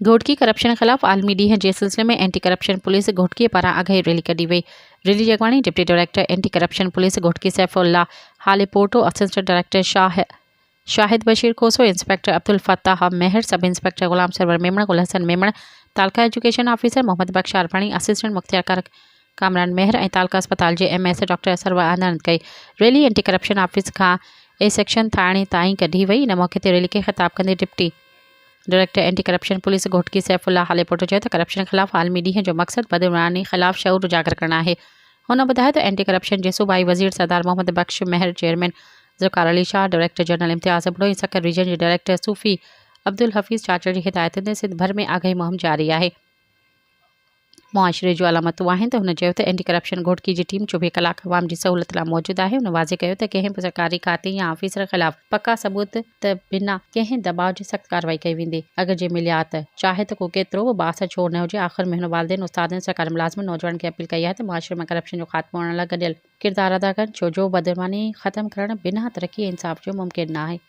Ghotki corruption खिलाफ आलमी ॾींहं जे सिलसिले में एंटी करप्शन पुलिस घोटकी पारां अगही रैली कढी वई। रैली जी अॻवानी deputy director anti corruption police Ghotki Saifullah Haleporto, assistant director Shahid Bashir Khoso, inspector Abdul Fattah Mehar, sub inspector Ghulam Sarwar Memon, Gul Hassan Memon, taluka education officer Mohammad Bakhsh Arbani, assistant Mukhtiar Kamran Mehar ऐं तालका अस्पताल जे MS डॉक्टर असरवा आनंद कई। रैली एंटी करप्शन ऑफिस खां A सेक्शन थाणे ताईं कढी वई। इन मौके ते रैली खे ख़िताब कंदे deputy director anti corruption police Ghotki Saifullah Haleporto चयो त करप्शन खिलाफ आलमी ॾींहं जो मक़सदु बदइरानी खिलाफ शऊर उजागर करणु आहे। हुन ॿुधायो त एंटी करप्शन जे सूबाई वज़ीर Sardar Mohammad Bakhsh Mehar, chairman Zulfiqar Ali Shah, director general Imtiaz Abro ऐं सकर रीजन जे डायरेक्टर सूफ़ी अब्दुल हफ़ीज़ चाचड़ जी हिदायतुनि ते सिंध भर में आगाही मुहिम जारी आहे। मुआशिरे जूं अलामतूं आहिनि त हुन चयो त एंटी करप्शन घोटकी जी टीम 24 कलाक अवाम जी सहूलियत लाइ मौजूदु आहे। हुन वाज़े कयो त कंहिं बि सरकारी खाते या ऑफिसर ख़िलाफ़ पका सबूत त बिना कंहिं दबाव जे सख़्त कार्रवाई कई वेंदी। अगरि जे मिलिया त चाहे त को केतिरो बि बास छो न हुजे। आख़िर में हुन वालदेन, उस्तादनि, सरकारी मुलाज़िमनि, नौजवान खे अपील कई आहे त मुआशिरे में करप्शन जो ख़ात्मो आणण लाइ गॾियल किरदारु अदा कनि, छो जो बदइरानी ख़तमु करणु बिना तरक़ी ऐं इंसाफ़ जो मुमकिन न आहे।